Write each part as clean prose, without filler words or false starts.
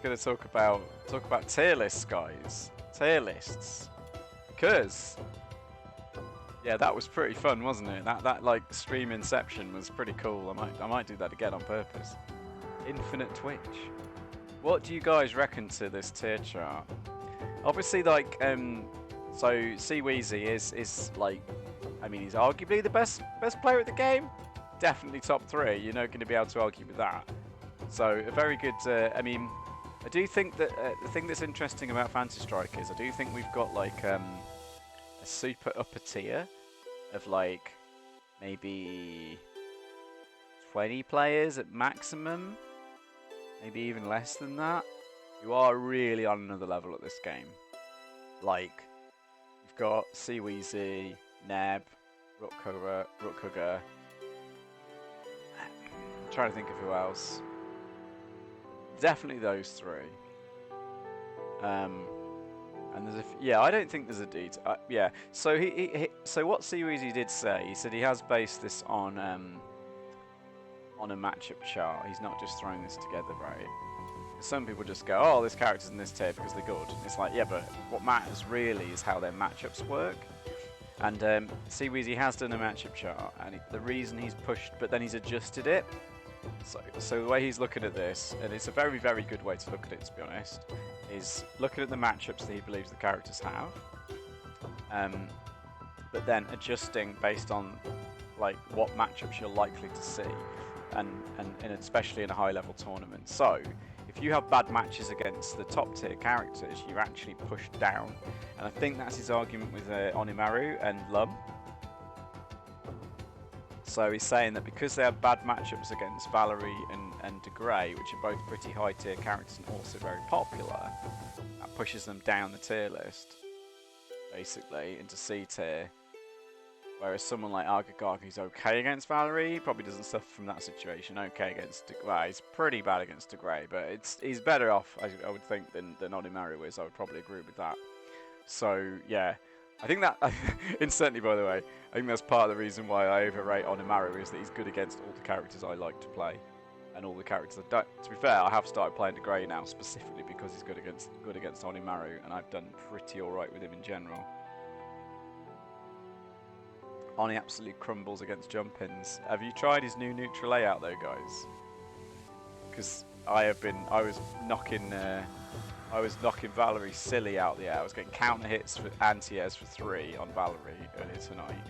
going to talk about tier lists, guys. Tier lists, because yeah, that was pretty fun, wasn't it? That like stream inception was pretty cool. I might do that again on purpose. Infinite Twitch. What do you guys reckon to this tier chart? Obviously, like so Seaweezy is like, I mean, he's arguably the best player at the game. Definitely top 3. You're not going to be able to argue with that. So a very good. I mean, I do think that the thing that's interesting about Fantasy Strike is I do think we've got like a super upper tier of like maybe 20 players at maximum, maybe even less than that. You are really on another level at this game. Like, you've got Seaweezy, Neb, Rookhugger. I'm trying to think of who else. Definitely those 3. And there's I don't think there's a deed. Yeah. So so what Seaweezy did say, he said he has based this on a matchup chart. He's not just throwing this together, right? Some people just go, oh, this character's in this tier because they're good. It's like, yeah, but what matters really is how their matchups work. And Seaweezy has done a matchup chart, and the reason he's pushed, but then he's adjusted it. So the way he's looking at this, and it's a very, very good way to look at it, to be honest, is looking at the matchups that he believes the characters have, but then adjusting based on like what matchups you're likely to see, and especially in a high-level tournament. So if you have bad matches against the top-tier characters, you're actually pushed down, and I think that's his argument with Onimaru and Lum. So he's saying that because they have bad matchups against Valerie and De Grey, which are both pretty high-tier characters and also very popular, that pushes them down the tier list, basically, into C tier. Whereas someone like Argagog, who's okay against Valerie, probably doesn't suffer from that situation. Okay against De Grey. He's pretty bad against De Grey, but he's better off, I would think, than Onimaru is. I would probably agree with that. So, yeah. I think that, instantly, by the way, I think that's part of the reason why I overrate Onimaru, is that he's good against all the characters I like to play. And all the characters I don't. To be fair, I have started playing De Grey now, specifically because he's good against Onimaru, and I've done pretty alright with him in general. Oni absolutely crumbles against jump-ins. Have you tried his new neutral layout though, guys? Because I was knocking Valerie silly out the air. I was getting counter hits for anti-airs for 3 on Valerie earlier tonight.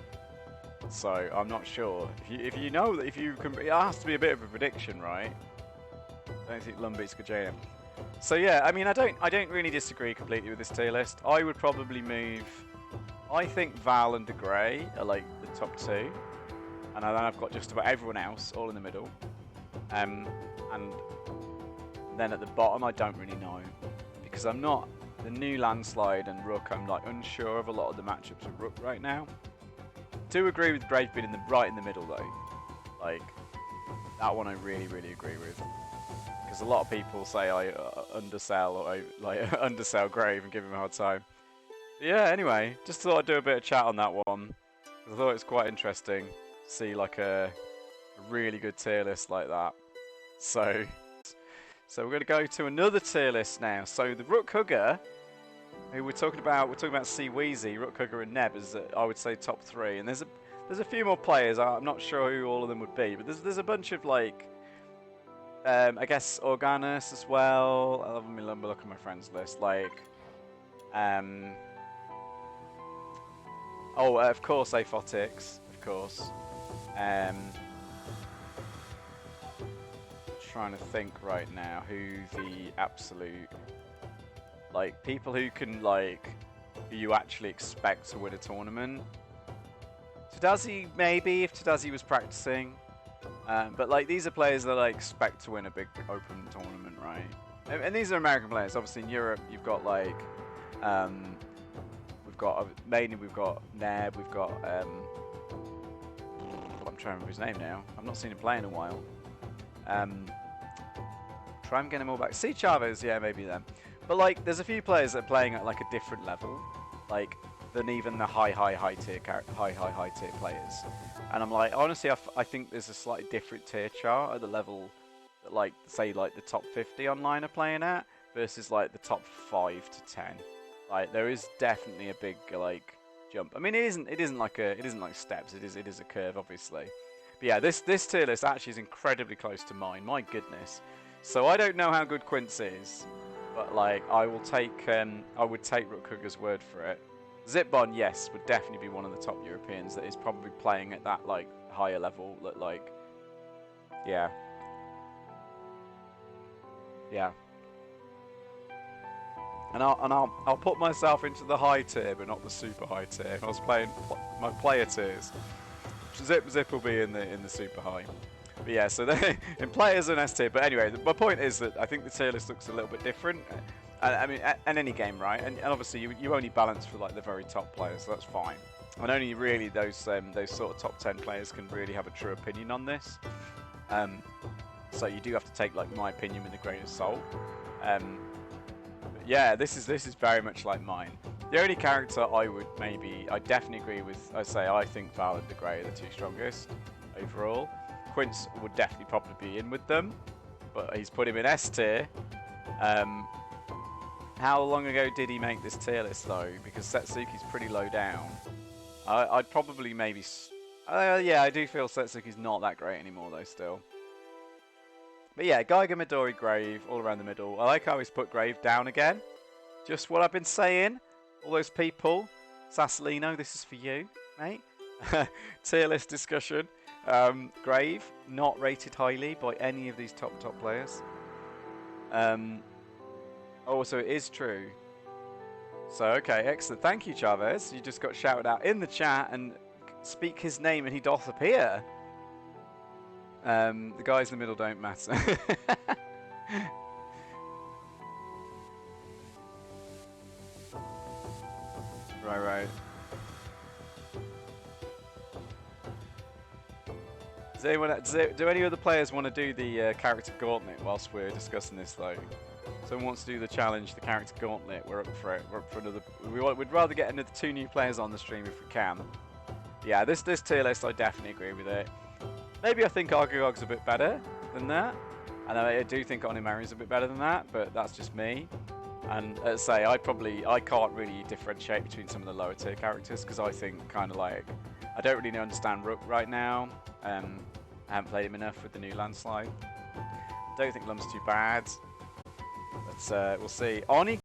So I'm not sure if you know that if you can. It has to be a bit of a prediction, right? I don't think Lum beats Gajaya. So yeah, I mean, I don't really disagree completely with this tier list. I would probably move. I think Val and De Grey are like the top 2, and then I've got just about everyone else all in the middle. And then at the bottom, I don't really know, because I'm not the new Landslide and Rook. I'm like unsure of a lot of the matchups with Rook right now. Do agree with Brave being right in the middle though. Like that one, I really agree with, because a lot of people say I undersell or undersell Grave and give him a hard time. Yeah, anyway, just thought I'd do a bit of chat on that one. I thought it's quite interesting to see like a really good tier list like that. So we're going to go to another tier list now. So the Rookhugger, who we're talking about Seaweezy, Rookhugger and Neb is, I would say, top 3. And there's a few more players. I'm not sure who all of them would be, but there's a bunch of like, I guess Agoners as well. Let me look at my friends list. Like, of course, Aphotics, of course. Trying to think right now who the absolute, like, people who can, like, who you actually expect to win a tournament. Tadazi, maybe, if Tadazi was practicing. But, like, these are players that I expect to win a big open tournament, right? And these are American players. Obviously, in Europe, you've got, like, we've got Neb, we've got, I'm trying to remember his name now. I've not seen him play in a while. Try and get them all back. See Chavez, yeah, maybe them. But like, there's a few players that are playing at like a different level, like than even the high tier players. And I'm like, honestly, I think there's a slightly different tier chart at the level that, like, say, like the top 50 online are playing at, versus like the top 5 to 10. Like there is definitely a big like jump. I mean, it isn't like steps. It is a curve, obviously. But yeah, this tier list actually is incredibly close to mine. My goodness. So I don't know how good Quince is, but like I would take Rookhugger's word for it. Zipbon, yes, would definitely be one of the top Europeans that is probably playing at that like higher level. Like, yeah. And I'll put myself into the high tier, but not the super high tier. If I was playing my player tiers, Zip will be in the super high. But yeah, so in players and S tier. But anyway, my point is that I think the tier list looks a little bit different. I mean, in any game, right? And obviously you only balance for like the very top players, so that's fine. And only really those sort of top 10 players can really have a true opinion on this. So you do have to take like my opinion with a grain of salt. Yeah, this is very much like mine. The only character I definitely agree with, I think Val and De Grey are the two strongest overall. Quince would definitely probably be in with them, but he's put him in S tier. How long ago did he make this tier list though? Because Setsuki's pretty low down. I'd probably maybe... yeah, I do feel Setsuki's not that great anymore though still. But yeah, Geiger, Midori, Grave, all around the middle. I like how he's put Grave down again. Just what I've been saying. All those people. Sassolino, this is for you, mate. Tier list discussion. Grave, not rated highly by any of these top players. Oh, so it is true. So, okay, excellent. Thank you, Chavez. You just got shouted out in the chat and speak his name and he doth appear. The guys in the middle don't matter. Right. Do any other players want to do the character gauntlet whilst we're discussing this though? Someone wants to do the challenge, the character gauntlet. We're up for it. We're up for another. We'd rather get another 2 new players on the stream if we can. Yeah, this tier list, I definitely agree with it. Maybe I think Argogog's a bit better than that. And I do think Onimaru's a bit better than that, but that's just me. And as I say, I can't really differentiate between some of the lower tier characters because I think kind of like, I don't really understand Rook right now. I haven't played him enough with the new landslide. Don't think Lum's too bad, but we'll see. Oni